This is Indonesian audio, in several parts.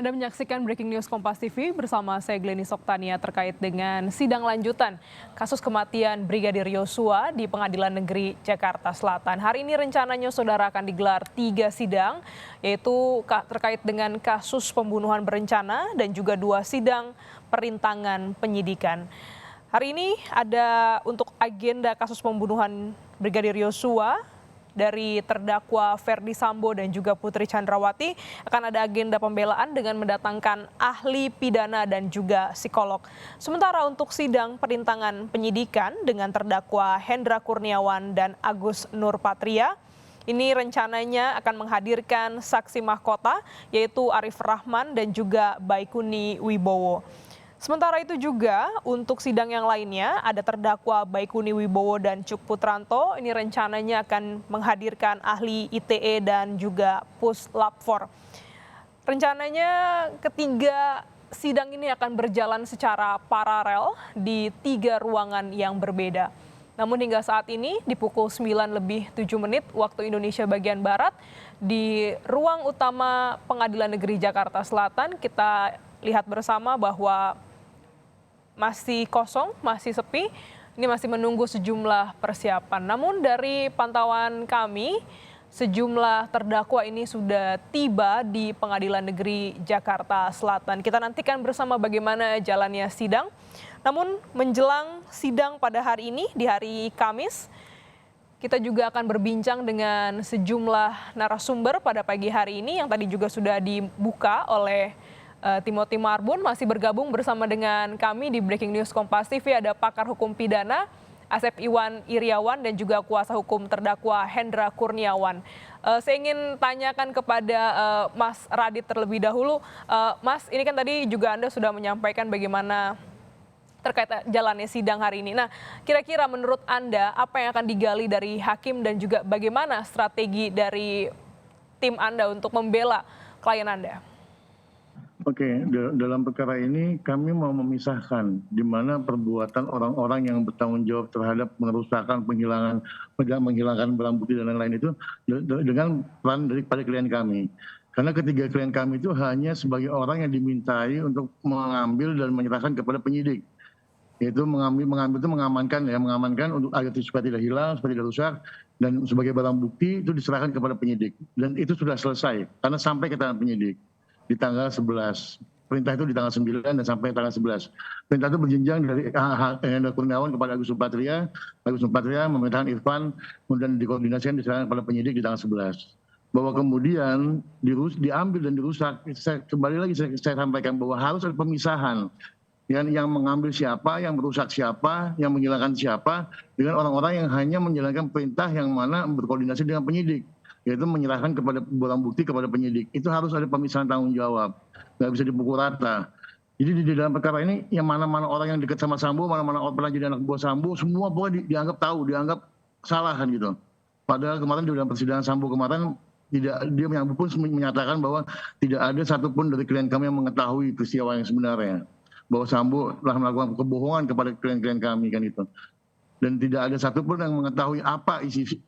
Anda menyaksikan Breaking News Kompas TV bersama saya Glenny Soktania terkait dengan sidang lanjutan kasus kematian Brigadir Yosua di Pengadilan Negeri Jakarta Selatan. Hari ini rencananya saudara akan digelar 3 sidang, yaitu terkait dengan kasus pembunuhan berencana dan juga 2 sidang perintangan penyidikan. Hari ini ada untuk agenda kasus pembunuhan Brigadir Yosua dari terdakwa Ferdy Sambo dan juga Putri Chandrawati, akan ada agenda pembelaan dengan mendatangkan ahli pidana dan juga psikolog. Sementara untuk sidang perintangan penyidikan dengan terdakwa Hendra Kurniawan dan Agus Nurpatria, ini rencananya akan menghadirkan saksi mahkota yaitu Arif Rahman dan juga Baikuni Wibowo. Sementara itu juga untuk sidang yang lainnya ada terdakwa Baikuni Wibowo dan Cuk Putranto. Ini rencananya akan menghadirkan ahli ITE dan juga Puslap 4. Rencananya ketiga sidang ini akan berjalan secara paralel di 3 ruangan yang berbeda. Namun hingga saat ini di pukul 9:07 waktu Indonesia bagian Barat di ruang utama Pengadilan Negeri Jakarta Selatan kita lihat bersama bahwa masih kosong, masih sepi, ini masih menunggu sejumlah persiapan. Namun dari pantauan kami, sejumlah terdakwa ini sudah tiba di Pengadilan Negeri Jakarta Selatan. Kita nantikan bersama bagaimana jalannya sidang. Namun menjelang sidang pada hari ini, di hari Kamis, kita juga akan berbincang dengan sejumlah narasumber pada pagi hari ini yang tadi juga sudah dibuka oleh Timothy Marbun. Masih bergabung bersama dengan kami di Breaking News Kompas TV ada pakar hukum pidana Asep Iwan Iriawan dan juga kuasa hukum terdakwa Hendra Kurniawan. Saya ingin tanyakan kepada Mas Radit terlebih dahulu. Mas, ini kan tadi juga Anda sudah menyampaikan bagaimana terkait jalannya sidang hari ini. Nah, kira-kira menurut Anda apa yang akan digali dari hakim dan juga bagaimana strategi dari tim Anda untuk membela klien Anda? Oke, dalam perkara ini kami mau memisahkan di mana perbuatan orang-orang yang bertanggung jawab terhadap pengerusakan, menghilangkan barang bukti dan lain-lain itu dengan peran daripada klien kami. Karena ketiga klien kami itu hanya sebagai orang yang dimintai untuk mengambil dan menyerahkan kepada penyidik. Yaitu mengambil itu mengamankan untuk agar supaya tidak hilang, supaya tidak rusak, dan sebagai barang bukti itu diserahkan kepada penyidik. Dan itu sudah selesai karena sampai ke tangan penyidik di tanggal 11. Perintah itu di tanggal 9 dan sampai tanggal 11. Perintah itu berjenjang dari Hendra Kurniawan kepada Agus Nurpatria memerintahkan Irfan, kemudian dikoordinasikan diserahkan kepada penyidik di tanggal 11. Bahwa kemudian diambil dan dirusak, kembali lagi saya sampaikan bahwa harus ada pemisahan. Yang mengambil siapa, yang merusak siapa, yang menghilangkan siapa, dengan orang-orang yang hanya menjalankan perintah yang mana berkoordinasi dengan penyidik, yaitu menyerahkan kepada barang bukti kepada penyidik. Itu harus ada pemisahan tanggung jawab, nggak bisa dipukul rata. Jadi di dalam perkara ini yang mana-mana orang yang dekat sama Sambo, mana-mana orang pernah jadi anak buah Sambo, semua pokoknya dianggap tahu, dianggap salah kan gitu. Padahal kemarin di dalam persidangan Sambo kemarin dia pun menyatakan bahwa tidak ada satupun dari klien kami yang mengetahui peristiwa yang sebenarnya, bahwa Sambo telah melakukan kebohongan kepada klien-klien kami kan itu. Dan tidak ada satupun yang mengetahui apa isi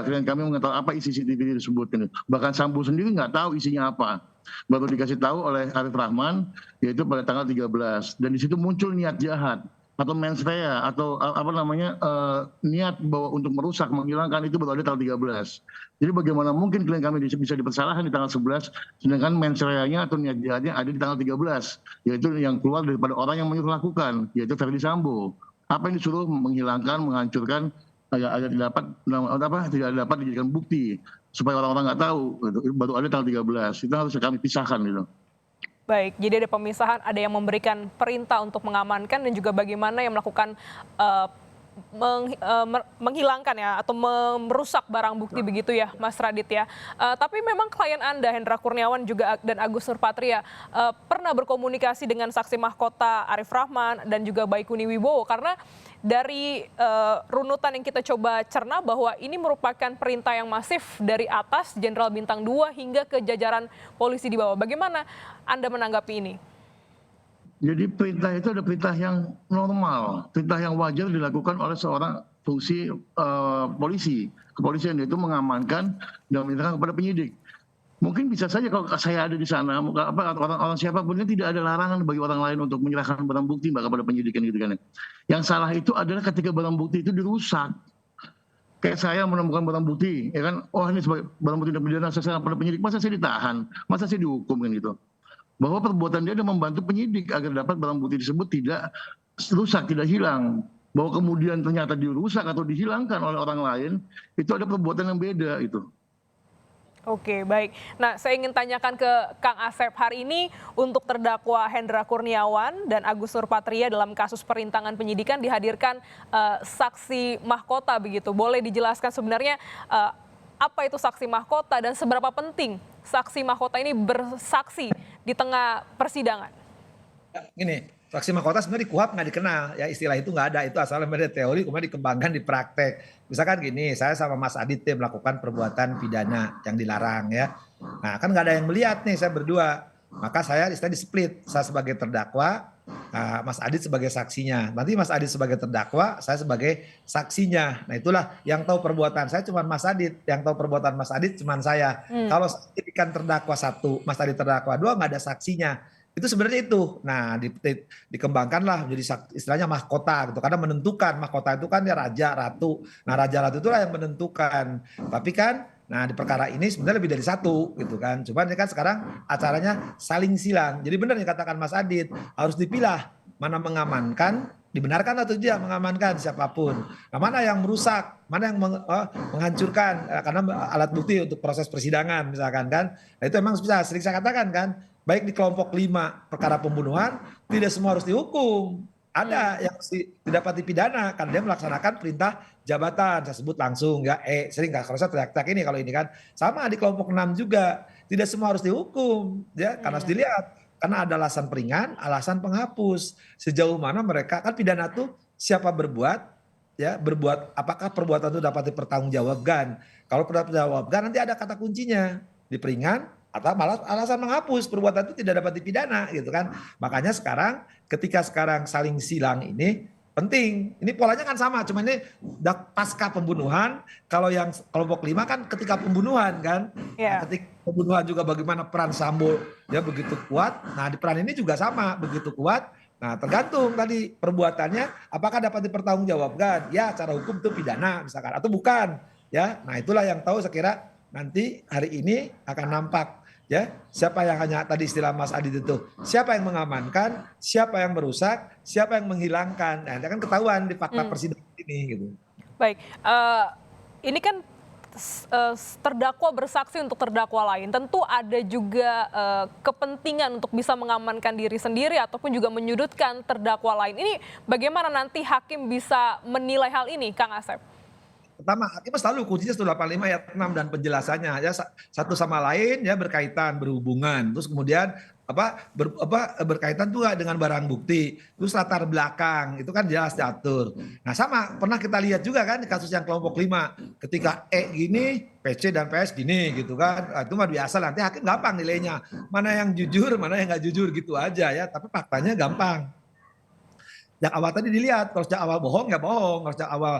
klien kami mengetahui apa isi CCTV tersebut. Bahkan Sambo sendiri nggak tahu isinya apa. Baru dikasih tahu oleh Arif Rahman, yaitu pada tanggal 13. Dan di situ muncul niat jahat atau mens rea atau niat bahwa untuk merusak, menghilangkan itu baru ada tanggal 13. Jadi bagaimana mungkin klien kami bisa dipersalahkan di tanggal 11, sedangkan mens rea-nya atau niat jahatnya ada di tanggal 13, yaitu yang keluar daripada orang yang menyuruh lakukan, yaitu Ferdy Sambo. Apa yang disuruh menghilangkan, menghancurkan agar tidak dapat dijadikan bukti supaya orang-orang nggak tahu gitu. Baru ada tanggal 13, itu harus kami pisahkan gitu. Baik, jadi ada pemisahan, ada yang memberikan perintah untuk mengamankan dan juga bagaimana yang melakukan menghilangkan ya atau merusak barang bukti begitu ya Mas Radit ya. Tapi memang klien Anda Hendra Kurniawan juga dan Agus Nurpatria pernah berkomunikasi dengan saksi mahkota Arif Rahman dan juga Baikuni Wibowo, karena dari runutan yang kita coba cerna bahwa ini merupakan perintah yang masif dari atas Jenderal Bintang 2 hingga ke jajaran polisi di bawah. Bagaimana Anda menanggapi ini? Jadi perintah itu ada perintah yang normal, perintah yang wajar dilakukan oleh seorang fungsi polisi. Kepolisian itu mengamankan dan memerintahkan kepada penyidik. Mungkin bisa saja kalau saya ada di sana, orang-orang siapapun kan tidak ada larangan bagi orang lain untuk menyerahkan barang bukti Mbak kepada penyidikan gitu kan. Yang salah itu adalah ketika barang bukti itu dirusak. Kayak saya menemukan barang bukti, ya kan, oh ini sebagai barang bukti dan pidana, saya serahkan pada penyidik, masa saya ditahan, masa saya dihukum kan gitu. Bahwa perbuatan dia adalah membantu penyidik agar dapat barang bukti tersebut tidak rusak, tidak hilang. Bahwa kemudian ternyata dirusak atau dihilangkan oleh orang lain, itu ada perbuatan yang beda itu. Oke, baik. Nah, saya ingin tanyakan ke Kang Asep, hari ini untuk terdakwa Hendra Kurniawan dan Agus Nurpatria dalam kasus perintangan penyidikan dihadirkan saksi mahkota begitu. Boleh dijelaskan sebenarnya apa itu saksi mahkota dan seberapa penting saksi mahkota ini bersaksi di tengah persidangan? Gini, saksi mahkota sebenarnya di KUHP nggak dikenal, ya istilah itu nggak ada, itu asalnya dari teori kemudian dikembangkan di praktek. Misalkan gini, saya sama Mas Adit melakukan perbuatan pidana yang dilarang ya. Nah kan nggak ada yang melihat nih saya berdua, maka saya istilah di-split, saya sebagai terdakwa, Mas Adit sebagai saksinya. Nanti Mas Adit sebagai terdakwa, saya sebagai saksinya. Nah itulah yang tahu perbuatan saya cuma Mas Adit, yang tahu perbuatan Mas Adit cuma saya. Kalau kan terdakwa satu, Mas Adit terdakwa dua, nggak ada saksinya. Itu sebenarnya itu. Nah, dikembangkanlah menjadi istilahnya mahkota gitu. Karena menentukan, mahkota itu kan ya raja, ratu. Nah, raja, ratu itulah yang menentukan. Tapi kan, nah di perkara ini sebenarnya lebih dari satu gitu kan. Cuman ini kan sekarang acaranya saling silang. Jadi benar yang katakan Mas Adit, harus dipilah mana mengamankan, dibenarkan atau tidak mengamankan siapapun. Nah, mana yang merusak, mana yang menghancurkan karena alat bukti untuk proses persidangan misalkan kan. Nah, itu emang bisa sering saya katakan kan, baik di kelompok 5 perkara pembunuhan tidak semua harus dihukum. Ada yang didapati pidana karena dia melaksanakan perintah jabatan, saya sebut langsung ya sering nggak, kalau saya teriak-teriak ini, kalau ini kan sama di kelompok 6 juga tidak semua harus dihukum ya, karena harus dilihat karena ada alasan peringan, alasan penghapus, sejauh mana mereka kan pidana tuh siapa berbuat ya, berbuat apakah perbuatan itu dapat dipertanggungjawabkan. Kalau dipertanggungjawabkan nanti ada kata kuncinya di peringan atau malah alasan menghapus, perbuatan itu tidak dapat dipidana gitu kan. Makanya sekarang ketika sekarang saling silang ini penting. Ini polanya kan sama, cuma ini pasca pembunuhan. Kalau yang kelompok 5 kan ketika pembunuhan kan. Nah, ketika pembunuhan juga bagaimana peran Sambo ya begitu kuat. Nah, di peran ini juga sama, begitu kuat. Nah, tergantung tadi perbuatannya apakah dapat dipertanggungjawabkan. Ya, cara hukum itu pidana misalkan atau bukan. Ya, nah itulah yang tahu saya kira nanti hari ini akan nampak ya, siapa yang hanya tadi istilah Mas Adit itu, siapa yang mengamankan, siapa yang merusak, siapa yang menghilangkan. Nah, itu kan ketahuan di fakta persidangan ini gitu. Baik, ini kan terdakwa bersaksi untuk terdakwa lain, tentu ada juga kepentingan untuk bisa mengamankan diri sendiri ataupun juga menyudutkan terdakwa lain. Ini bagaimana nanti hakim bisa menilai hal ini, Kang Asep? Pertama, hakim selalu kuncinya 185 ayat 6 dan penjelasannya ya, satu sama lain ya berkaitan, berhubungan. Terus kemudian berkaitan juga dengan barang bukti. Terus latar belakang itu kan jelas diatur. Nah, sama pernah kita lihat juga kan di kasus yang kelompok 5 ketika gini, PC dan PS gini gitu kan. Nah, itu mah biasa, nanti hakim gampang nilainya. Mana yang jujur, mana yang nggak jujur gitu aja ya, tapi faktanya gampang. Yang awal tadi dilihat, kalau sejak awal bohong ya bohong, kalau sejak awal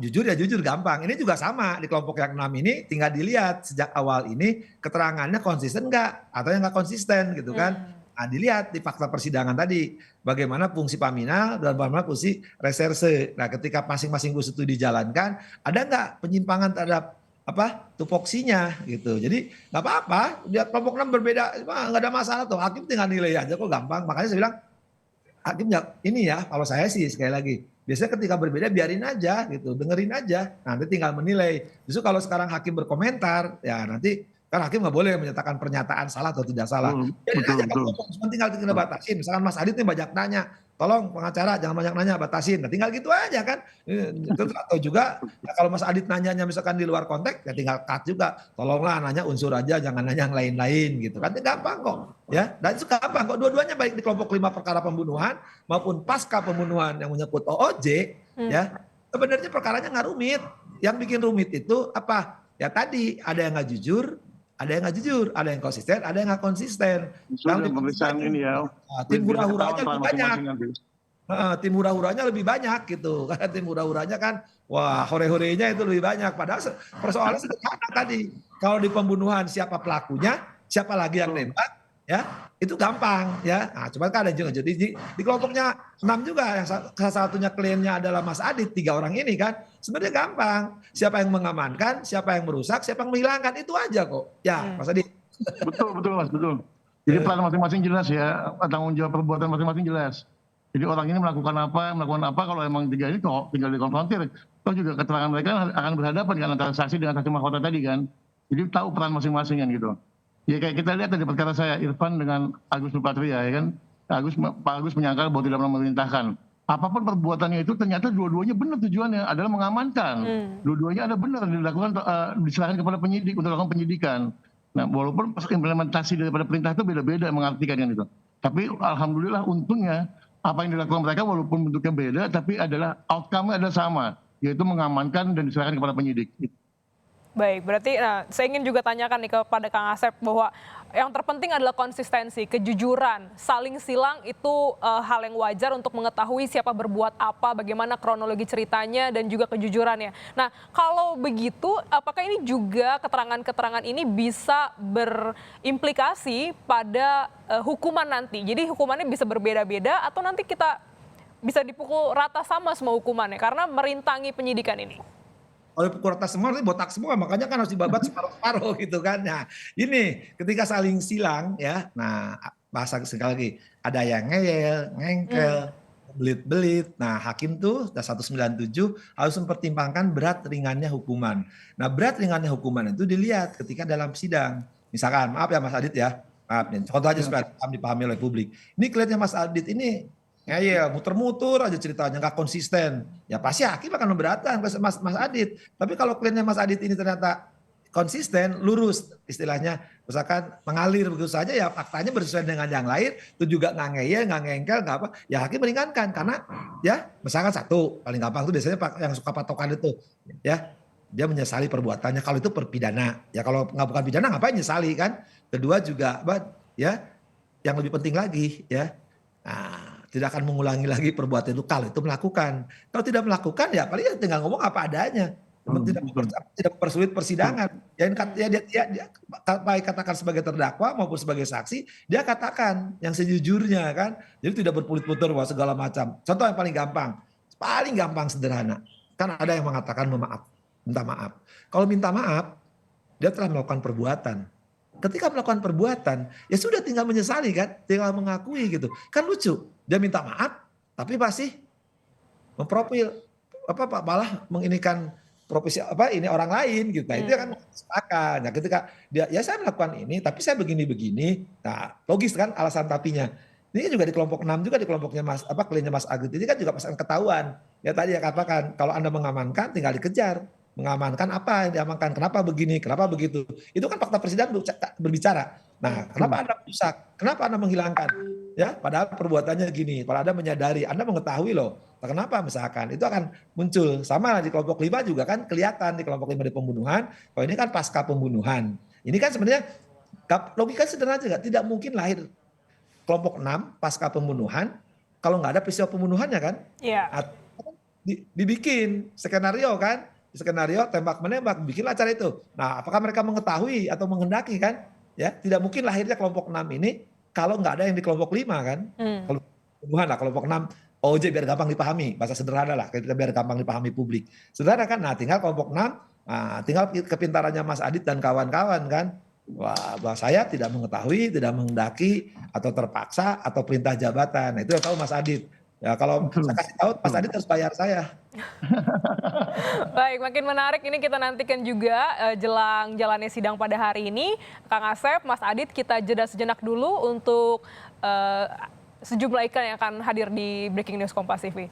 jujur ya jujur, gampang. Ini juga sama di kelompok yang 6 ini, tinggal dilihat sejak awal ini keterangannya konsisten nggak atau yang nggak konsisten gitu kan. Nah, dilihat di fakta persidangan tadi bagaimana fungsi paminal dan bagaimana fungsi reserse. Nah, ketika masing-masing fungsi itu dijalankan, ada nggak penyimpangan terhadap tupoksinya gitu. Jadi nggak apa-apa, dia kelompok 6 berbeda, nggak ada masalah tuh. Hakim tinggal nilai aja kok, gampang. Makanya saya bilang hakim ini ya, kalau saya sih sekali lagi, biasanya ketika berbeda biarin aja gitu, dengerin aja, nanti tinggal menilai. Justru kalau sekarang hakim berkomentar, ya nanti kan hakim nggak boleh menyatakan pernyataan salah atau tidak salah. Biarin aja, kalau tinggal batasin. Misalkan Mas Adit nih banyak nanya, tolong pengacara jangan banyak nanya, batasin. Nah, tinggal gitu aja kan. Atau juga ya kalau Mas Adit nanyanya misalkan di luar konteks, ya tinggal cut juga. Tolonglah nanya unsur aja, jangan nanya yang lain-lain gitu kan. Gampang kok. Ya, dan itu gampang kok. Dua-duanya baik di kelompok 5 perkara pembunuhan maupun pasca pembunuhan yang menyangkut OOJ, ya. Sebenarnya perkaranya nggak rumit. Yang bikin rumit itu apa? Ya tadi ada yang nggak jujur, ada yang nggak jujur, ada yang konsisten, ada yang nggak konsisten. Pemeriksaan ini ya. Tim hura-huranya lebih banyak. Tim hura-huranya lebih banyak gitu. Karena tim hura-huranya kan, wah hore-horenya itu lebih banyak. Padahal persoalannya sederhana tadi. Kalau di pembunuhan siapa pelakunya, siapa lagi yang nembak, ya itu gampang ya. Nah, cuma kan ada juga jadi di kelompoknya 6 juga yang salah satunya kliennya adalah Mas Adit, 3 orang ini kan sebenarnya gampang. Siapa yang mengamankan, siapa yang merusak, siapa yang menghilangkan, itu aja kok. Ya, Mas Adit. Betul Mas, betul. Jadi peran masing-masing jelas ya, tanggung jawab perbuatan masing-masing jelas. Jadi orang ini melakukan apa, kalau emang 3 ini kok tinggal dikonfrontir. Toh juga keterangan mereka akan berhadapan kan antara saksi dengan saksi mahkota tadi kan. Jadi tahu peran masing-masing kan gitu. Ya kayak kita lihat tadi perkara saya Irfan dengan Agus Nurpatria ya kan. Pak Agus menyangkal bahwa tidak pernah memerintahkan. Apapun perbuatannya itu ternyata dua-duanya benar tujuannya adalah mengamankan. Dua-duanya ada benar dilakukan diserahkan kepada penyidik untuk melakukan penyidikan. Nah, walaupun implementasi daripada perintah itu beda-beda mengartikan kan itu. Tapi alhamdulillah untungnya apa yang dilakukan mereka walaupun bentuknya beda tapi adalah outcome-nya adalah sama, yaitu mengamankan dan diserahkan kepada penyidik. Baik, berarti saya ingin juga tanyakan nih kepada Kang Asep bahwa yang terpenting adalah konsistensi, kejujuran, saling silang itu hal yang wajar untuk mengetahui siapa berbuat apa, bagaimana kronologi ceritanya dan juga kejujurannya. Nah, kalau begitu apakah ini juga keterangan-keterangan ini bisa berimplikasi pada hukuman nanti? Jadi hukumannya bisa berbeda-beda atau nanti kita bisa dipukul rata sama semua hukumannya karena merintangi penyidikan ini? Kalau pukul rata semua, ini botak semua, makanya kan harus dibabat separuh-separuh gitu kan. Nah, ini ketika saling silang ya, nah bahasa sekali lagi, ada yang ngeyel, ngengkel, belit-belit. Nah, hakim tuh 197 harus mempertimbangkan berat ringannya hukuman. Nah, berat ringannya hukuman itu dilihat ketika dalam sidang. Misalkan, maaf ya Mas Adit ya, maaf nih, contoh aja supaya dipahami oleh publik. Ini kliennya Mas Adit ini ya muter-muter aja ceritanya, nggak konsisten. Ya pasti hakim akan memberatkan Mas Adit. Tapi kalau kliennya Mas Adit ini ternyata konsisten, lurus istilahnya, misalkan mengalir begitu saja ya faktanya bersesuaian dengan yang lain, itu juga nggak ngeyel, nggak ngengkel, nggak apa, ya hakim meringankan karena ya misalkan satu paling gampang itu biasanya yang suka patokan itu ya dia menyesali perbuatannya kalau itu perpidana. Ya kalau nggak bukan pidana ngapain nyesali kan? Kedua juga ya yang lebih penting lagi ya. Nah, tidak akan mengulangi lagi perbuatan itu kalau itu melakukan. Kalau tidak melakukan ya paling tinggal ngomong apa adanya. Tidak mempersulit persidangan. Ya dia baik katakan sebagai terdakwa maupun sebagai saksi, dia katakan yang sejujurnya kan. Jadi tidak berputar-putar bahwa segala macam. Contoh yang paling gampang sederhana. Kan ada yang mengatakan minta maaf. Kalau minta maaf, dia telah melakukan perbuatan. Ketika melakukan perbuatan, ya sudah tinggal menyesali kan, tinggal mengakui gitu. Kan lucu. Dia minta maaf, tapi masih memprofil malah menginikan profesi ini orang lain gitu. Nah, itu kan sepakat. Nah, ketika dia ya saya melakukan ini, tapi saya begini-begini. Nah, logis kan alasan tapinya. Ini juga di kelompok 6 juga di kelompoknya kliennya Mas Agus ini kan juga pasangan ketahuan. Ya tadi ya katakan kalau Anda mengamankan tinggal dikejar. Mengamankan apa yang diamankan, kenapa begini, kenapa begitu. Itu kan fakta persidangan berbicara. Nah, kenapa Anda merusak? Kenapa Anda menghilangkan? Ya, padahal perbuatannya gini, padahal Anda menyadari, Anda mengetahui loh. Kenapa misalkan? Itu akan muncul. Sama di kelompok 5 juga kan kelihatan di kelompok 5 di pembunuhan. Kalau ini kan pasca pembunuhan. Ini kan sebenarnya logika sederhana juga. Tidak mungkin lahir kelompok 6 pasca pembunuhan kalau nggak ada peristiwa pembunuhannya kan? Iya. Dibikin skenario kan? Skenario tembak menembak, bikinlah acara itu. Nah, apakah mereka mengetahui atau menghendaki kan? Ya, tidak mungkin lahirnya kelompok 6 ini kalau nggak ada yang di kelompok 5 kan? Kalau pembunuhan lah kelompok 6 OJ biar gampang dipahami, bahasa sederhana lah, biar gampang dipahami publik. Sederhana kan? Nah, tinggal kelompok 6, tinggal kepintarannya Mas Adit dan kawan-kawan kan? Wah, bahwa saya tidak mengetahui, tidak menghendaki atau terpaksa atau perintah jabatan. Nah, itu yang tahu Mas Adit. Ya kalau saya kasih tahu Mas Adit harus bayar saya. Baik, makin menarik ini kita nantikan juga jelang jalannya sidang pada hari ini. Kang Asep, Mas Adit, kita jeda sejenak dulu untuk sejumlah iklan yang akan hadir di Breaking News Kompas TV.